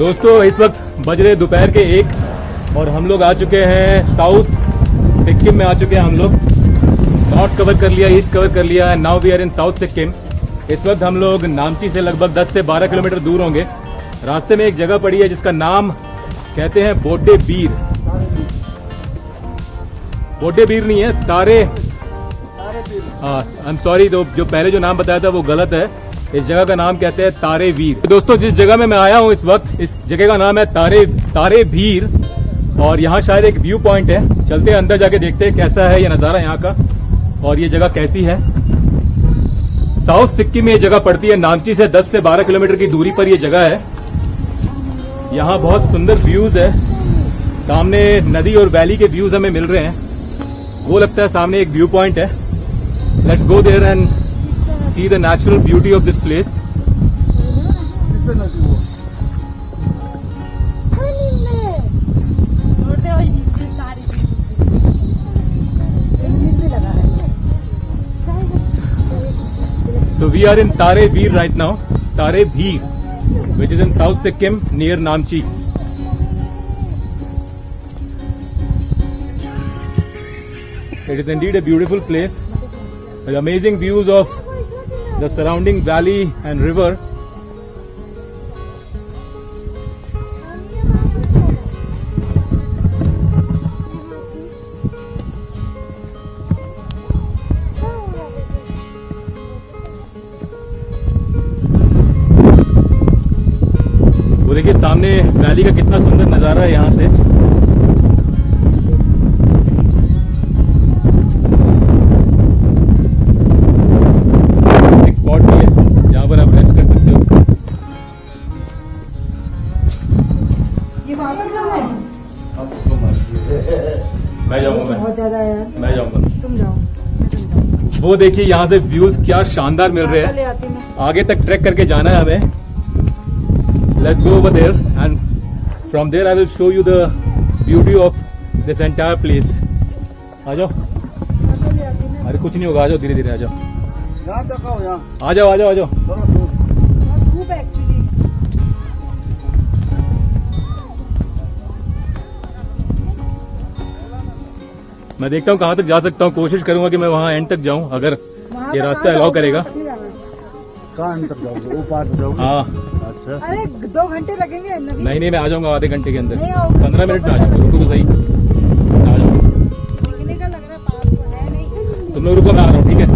दोस्तों इस वक्त बज रहे दोपहर के 1 और हम लोग आ चुके हैं साउथ सिक्किम में आ चुके हैं हम लोग। नॉर्थ कवर कर लिया, ईस्ट कवर कर लिया, now we are in south Sikkim. इस वक्त हम लोग नामची से लगभग 10 से 12 किलोमीटर दूर होंगे। रास्ते में एक जगह पड़ी है जिसका नाम कहते हैं बोडे बीर। बोडे बीर नहीं है, तारे आई एम सॉरी, जो पहले जो नाम बताया था वो गलत है। इस जगह का नाम कहते हैं तारे वीर। दोस्तों जिस जगह में मैं आया हूँ इस वक्त, इस जगह का नाम है तारे वीर और यहाँ शायद एक व्यू पॉइंट है। चलते हैं अंदर जाके देखते हैं कैसा है ये नज़ारा यहाँ का और ये जगह कैसी है। साउथ सिक्किम में ये जगह पड़ती है। नामची से 10 से 12 किलोमीटर की दूरी पर ये जगह है। यहाँ बहुत सुंदर व्यूज है। सामने नदी और वैली के व्यूज हमें मिल रहे हैं। वो लगता है सामने एक व्यू पॉइंट है। Let's go there and see the natural beauty of this place. So we are in Tare Veer right now. Tare Veer, which is in South Sikkim near Namchi. It is indeed a beautiful place with amazing views of the surrounding valley and river. वो देखिए सामने valley का कितना सुंदर नजारा है यहाँ से। मैं जाऊंगा, बहुत ज्यादा यार, मैं जाऊंगा, तुम जाओ। वो देखिए यहाँ से व्यूज क्या शानदार मिल रहे हैं। आगे तक ट्रैक करके जाना है हमें। Let's go over there and from there I will show you the beauty of this entire place. आ जाओ। अरे कुछ नहीं होगा, आ जाओ, धीरे धीरे आ जाओ, आ जाओ, आ जाओ, आ जाओ। मैं देखता हूँ कहाँ तक जा सकता हूँ। कोशिश करूंगा कि मैं वहाँ एंड तक जाऊँ, अगर ये रास्ता अलाउ करेगा। कहाँ एंड तक जाओगे? वो पार जाओगे? हाँ। अच्छा। अरे 2 घंटे लगेंगे। नहीं, मैं आ जाऊंगा आधे घंटे के अंदर। 15 मिनट में आ जाऊंगा। रुको तो सही, आ जाऊंगा। दिखने का लग रहा है, पास है नहीं। तुम लोग रुको, मैं आ रहा हूँ, ठीक है?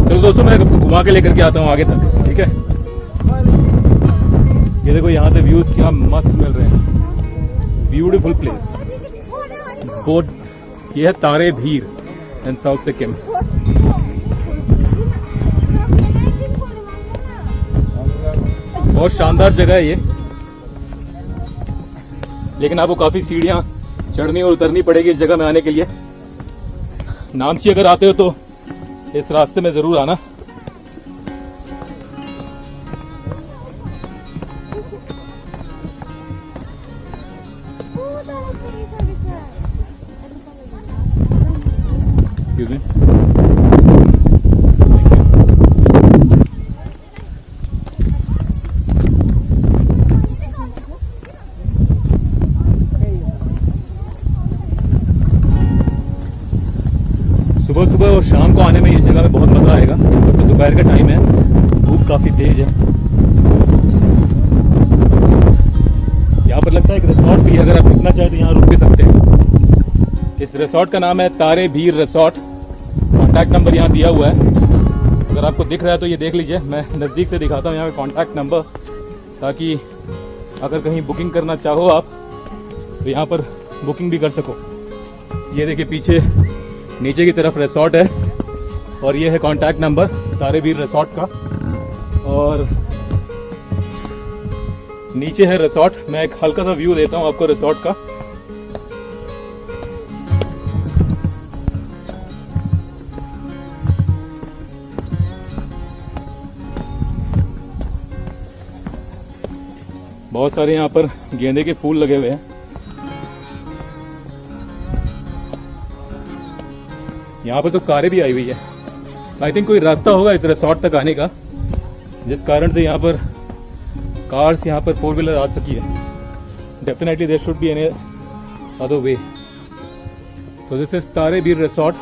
चलो दोस्तों, मैं घुमा के लेकर के आता हूँ आगे तक, ठीक है? ये देखो यहाँ से व्यूज क्या मस्त मिल रहे हैं। Beautiful place. बोट ये है तारे भीर इन साउथ सिक्किम। बहुत शानदार जगह है ये, लेकिन आपको काफी सीढ़ियां चढ़नी और उतरनी पड़ेगी इस जगह में आने के लिए। नामची अगर आते हो तो इस रास्ते में जरूर आना। Excuse me. सुबह सुबह और शाम को आने में इस जगह में बहुत मजा आएगा। तो दोपहर का टाइम है, धूप काफी तेज है। यहाँ पर लगता है एक रिसोर्ट भी है, अगर आप रुकना चाहें तो यहाँ रुक भी सकते हैं। इस रिसोर्ट का नाम है तारे भीर रिसोर्ट। कॉन्टैक्ट नंबर यहाँ दिया हुआ है, अगर आपको दिख रहा है तो ये देख लीजिए। मैं नज़दीक से दिखाता हूँ यहाँ पे कॉन्टैक्ट नंबर, ताकि अगर कहीं बुकिंग करना चाहो आप तो यहाँ पर बुकिंग भी कर सको। ये देखिए पीछे नीचे की तरफ रिसोर्ट है और ये है कॉन्टैक्ट नंबर तारे भीर रिसोर्ट का, और नीचे है रिसोर्ट। मैं एक हल्का सा व्यू देता हूँ आपको रिसोर्ट का। बहुत सारे यहाँ पर गेंदे के फूल लगे हुए हैं। यहाँ पर तो कारें भी आई हुई है। आई थिंक कोई रास्ता होगा इस रिसोर्ट तक आने का, जिस कारण से यहाँ पर कार्स यहाँ पर 4 व्हीलर आ सकी है. Definitely there should be any other way. So this is Tare Veer Resort.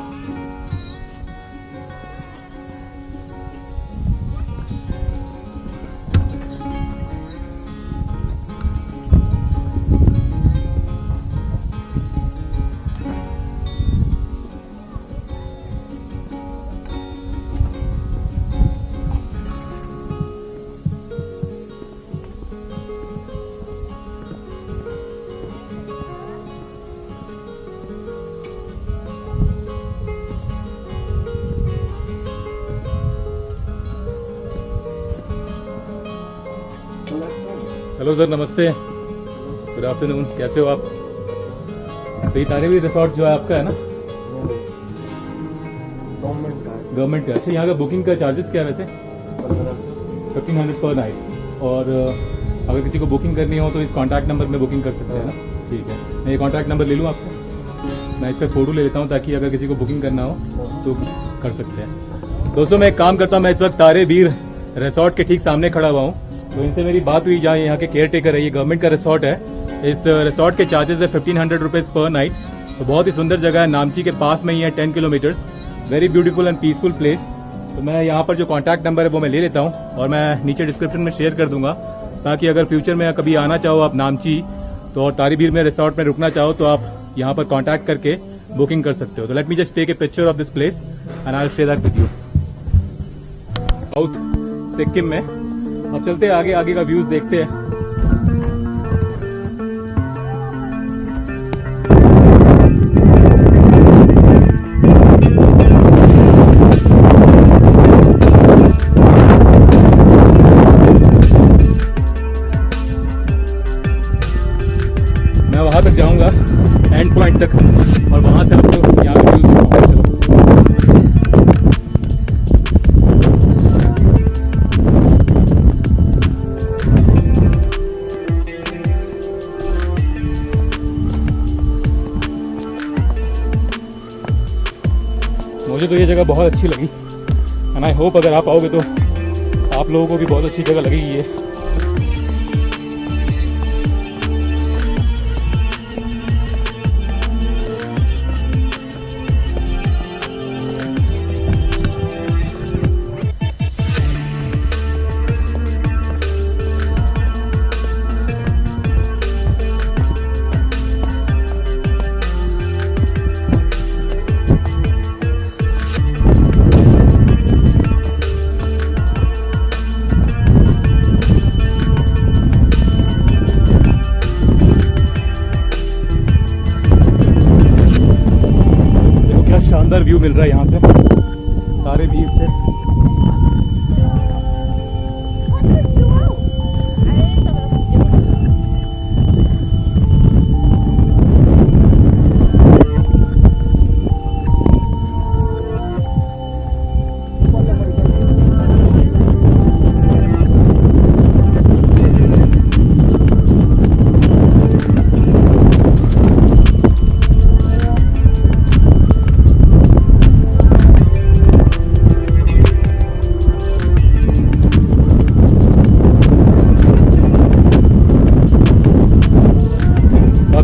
Hello sir, नमस्ते. Good afternoon. कैसे हो आप? तो ये तारे वीर रिसोर्ट जो है आपका है ना? गवर्नमेंट का. अच्छा, यहाँ का बुकिंग का चार्जेस क्या है वैसे? 1500 पर नाइट. और अगर किसी को बुकिंग करनी हो तो इस कॉन्टैक्ट नंबर में बुकिंग कर सकते हैं ना? ठीक है, मैं ये कॉन्टैक्ट नंबर ले लूँ आपसे. मैं इसका फ़ोटो ले लेता हूँ ताकि अगर किसी को बुकिंग करना हो तो कर सकते हैं. दोस्तों, मैं एक काम करता हूँ. मैं इस वक्त तारे वीर रिसोर्ट के ठीक सामने खड़ा हुआ हूँ. तो इनसे मेरी बात हुई. जहाँ यहाँ के केयर टेकर है, ये गवर्नमेंट का रिसोर्ट है. इस रिसोर्ट के चार्जेस है 1500 रुपीज़ पर नाइट. तो बहुत ही सुंदर जगह है, नामची के पास में ही है, 10 kilometres. Very beautiful and peaceful place. तो मैं यहाँ पर जो कॉन्टैक्ट नंबर है वो मैं ले लेता हूँ और मैं नीचे डिस्क्रिप्शन में शेयर कर दूंगा, ताकि अगर फ्यूचर में कभी आना चाहो आप नामची तो और तारे वीर में रिसोर्ट में रुकना चाहो तो आप यहाँ पर कॉन्टैक्ट करके बुकिंग कर सकते हो. तो let me just take a picture of this place and I will share that with you. South Sikkim में. अब चलते हैं आगे. आगे का व्यूज देखते हैं. मैं वहां तक जाऊंगा, एंड पॉइंट तक, और वहां से आपको यहाँ के व्यूज दिखाऊंगा. चलो. मुझे तो ये जगह बहुत अच्छी लगी एंड आई होप अगर आप आओगे तो आप लोगों को भी बहुत अच्छी जगह लगेगी ये. शानदार व्यू मिल रहा है यहाँ से तारे वीर से.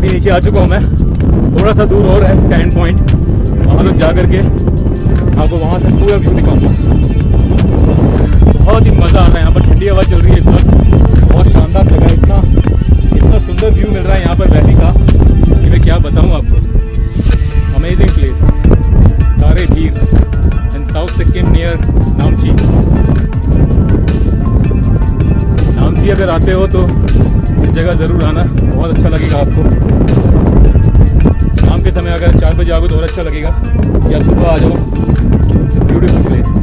नीचे आ चुका हूँ मैं. थोड़ा सा दूर और है स्टैंड पॉइंट, वहाँ तक जा करके आपको वहाँ से पूरा व्यू दिखाऊंगा. बहुत ही मज़ा आ रहा है. यहाँ पर ठंडी हवा चल रही है इस वक्त. बहुत शानदार जगह. इतना सुंदर व्यू मिल रहा है यहाँ पर वैली का कि मैं क्या बताऊँ आपको. Amazing place. तारे वीर इन साउथ सिक्किम नियर नामची. नामची अगर आते हो तो इस जगह ज़रूर आना, बहुत अच्छा लगेगा आपको. शाम के समय अगर 4 बजे आओगे तो और अच्छा लगेगा, या सुबह आ जाओ. Beautiful place.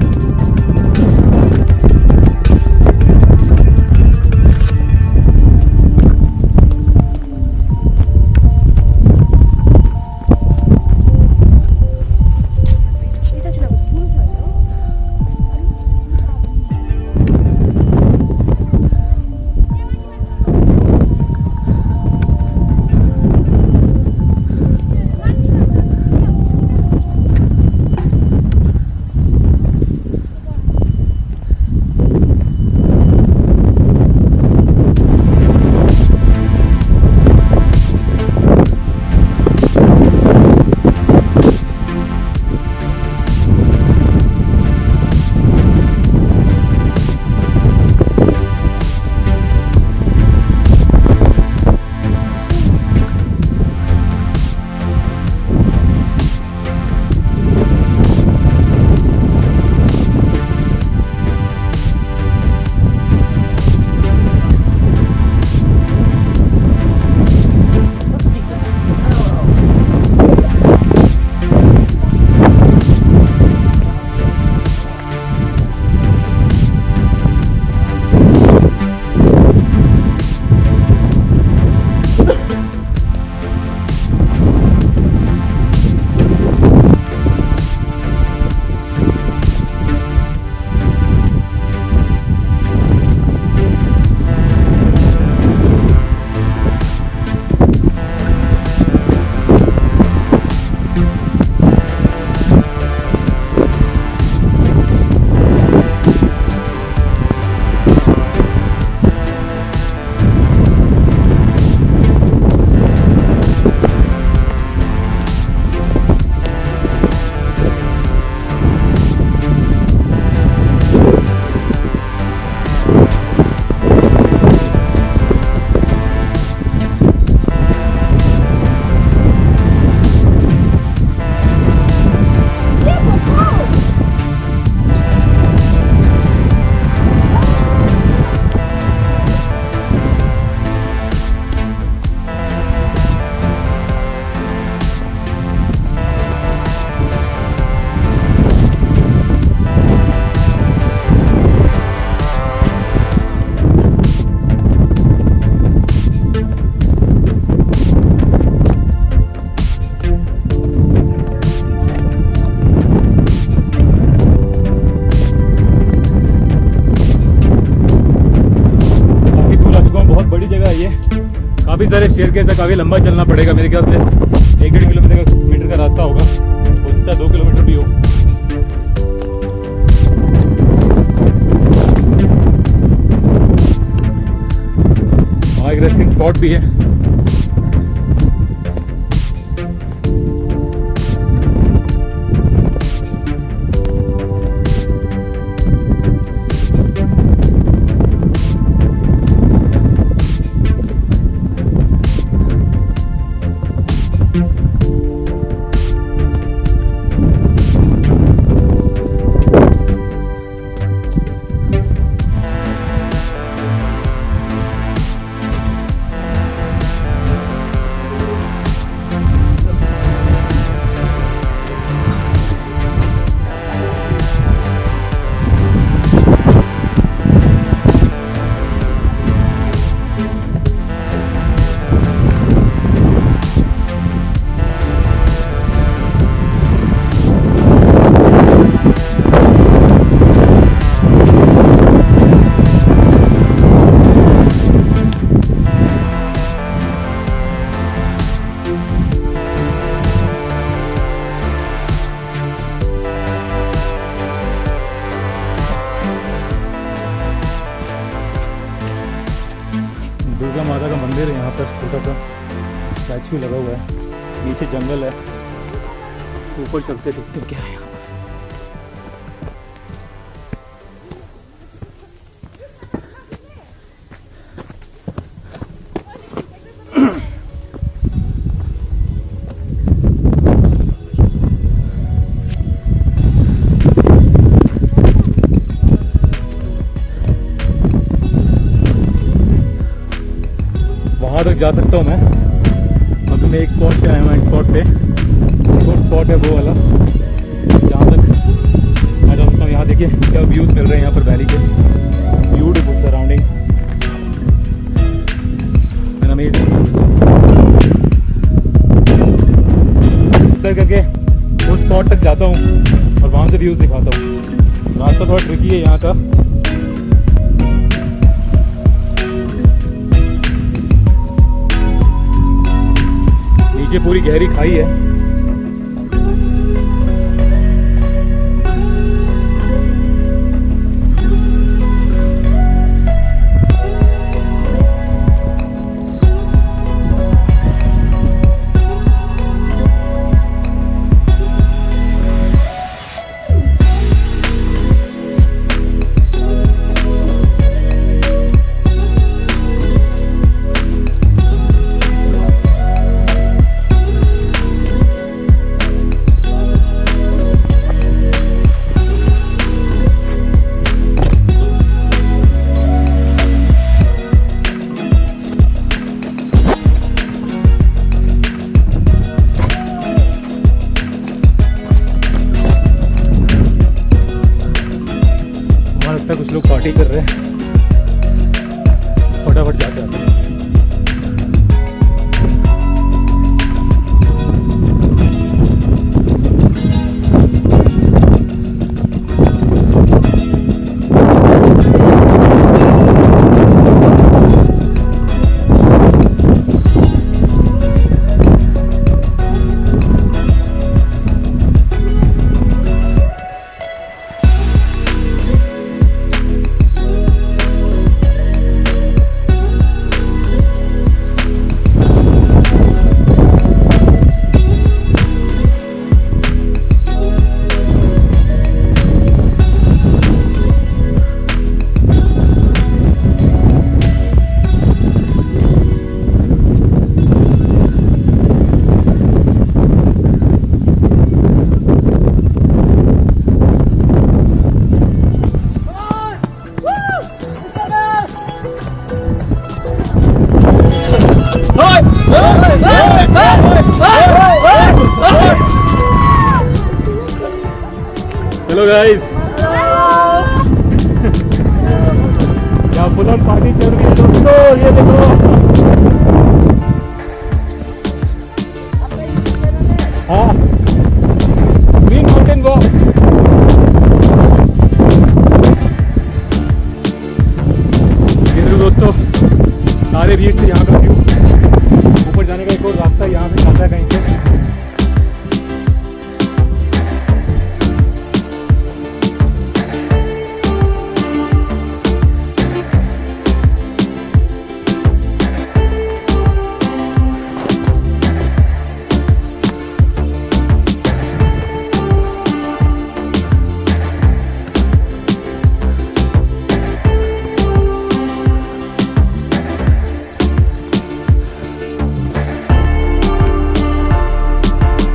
सारे स्टेयरकेस है, काफ़ी लंबा चलना पड़ेगा मेरे ख्याल से 1-1.5 किलोमीटर का रास्ता होगा, हो सकता है 2 किलोमीटर भी हो। वहाँ एक रेस्टिंग स्पॉट भी है। दुर्गा माता का मंदिर है, यहाँ पर छोटा सा स्टैचू लगा हुआ है, नीचे जंगल है, ऊपर चलते देखते क्या है। वहाँ तक जा सकता हूँ मैं। अभी मैं एक स्पॉट पे आया हूँ, एक स्पॉट पे स्पॉट है वो वाला, जहाँ तक मैं जा सकता हूँ। यहाँ देखिए क्या व्यूज़ मिल रहे हैं यहाँ पर वैली के, ब्यूटीफुल सराउंडिंग एंड अमेजिंग करके उस स्पॉट तक जाता हूँ और वहाँ से व्यूज़ दिखाता हूँ। रास्ता थोड़ा ट्रिकी है यहाँ का, नीचे पूरी गहरी खाई है। लगता है कुछ लोग पार्टी कर रहे हैं, फटाफट जाते आते हैं। हेलो गाइस, यहाँ फुल ऑन पार्टी चल रही है दोस्तों, ये देखो। हाँ, ग्रीन माउंटेन वॉक। ये देखो दोस्तों, सारे व्यूज से यहाँ का व्यू जाने का एक और रास्ता यहाँ से जाता है कहीं से।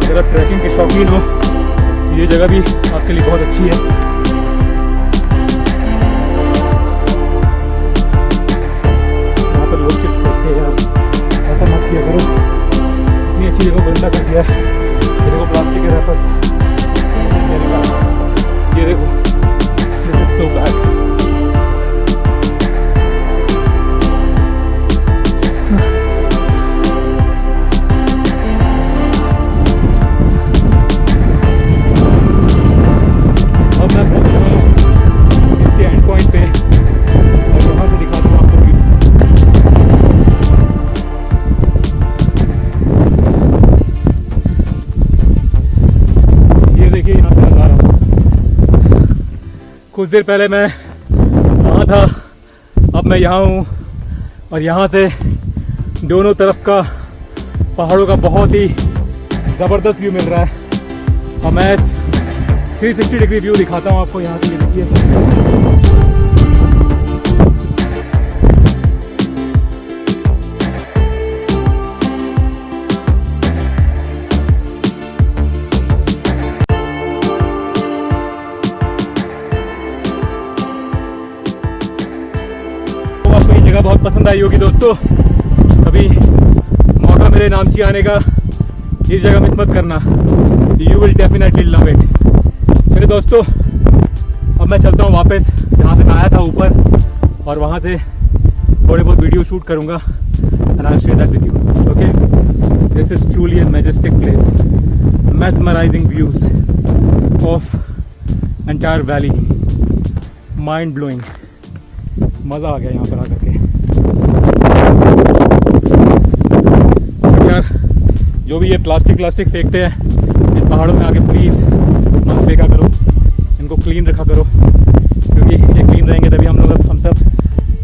अगर आप ट्रैकिंग के शौकीन हो ये जगह भी आपके लिए बहुत अच्छी है। यहाँ पर लोग चिप्स खाते हैं यार, ऐसा मत किया करो, इतनी अच्छी जगह को गंदा कर दिया है। ये देखो प्लास्टिक के रैपर्स, ये देखो दिस इज सो बैड। अब मैं पहुंच रहा हूँ इसके एंड पॉइंट पे और यहाँ से दिखा दूँ आपको व्यू। ये देखिए यहाँ से नज़ारा। कुछ देर पहले मैं वहाँ था, अब मैं यहाँ हूँ और यहाँ से दोनों तरफ का पहाड़ों का बहुत ही ज़बरदस्त व्यू मिल रहा है। और मैं 360 डिग्री व्यू दिखाता हूँ आपको यहाँ से, ये देखिए। तो आपको ये जगह बहुत पसंद आई होगी दोस्तों, कभी मौका मिले नामची आने का इस जगह मिस मत करना, you will definitely love it. चलिए दोस्तों अब मैं चलता हूँ वापस जहाँ से मैं आया था ऊपर, और वहाँ से थोड़े बहुत वीडियो शूट करूँगा and I will share that with you. Okay, this is truly a majestic place, mesmerizing views of entire valley, mind blowing। मज़ा आ गया यहाँ पर आकर के। यार जो भी ये प्लास्टिक फेंकते हैं इन पहाड़ों में आके प्लीज़ मत फेंका करो, इनको क्लीन रखा करो, क्योंकि ये क्लीन रहेंगे तभी हम सब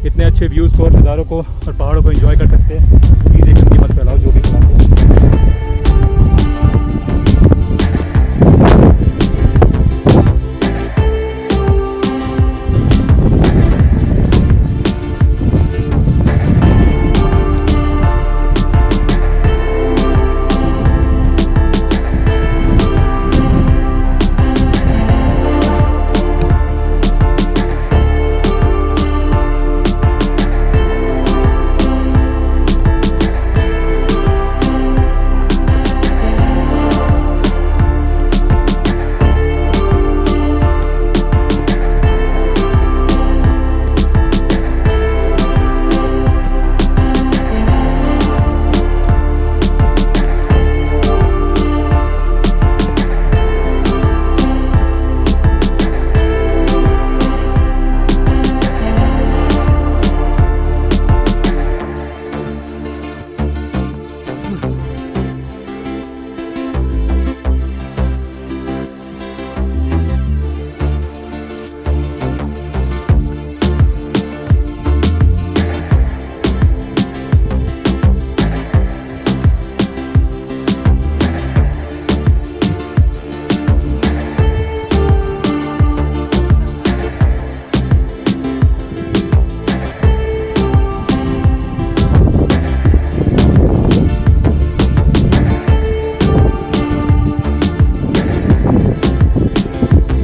इतने अच्छे व्यूज़ को और नज़ारों को और पहाड़ों को एंजॉय कर सकते हैं। प्लीज़ ये गंदगी मत फैलाओ जो भी फैलाते हैं।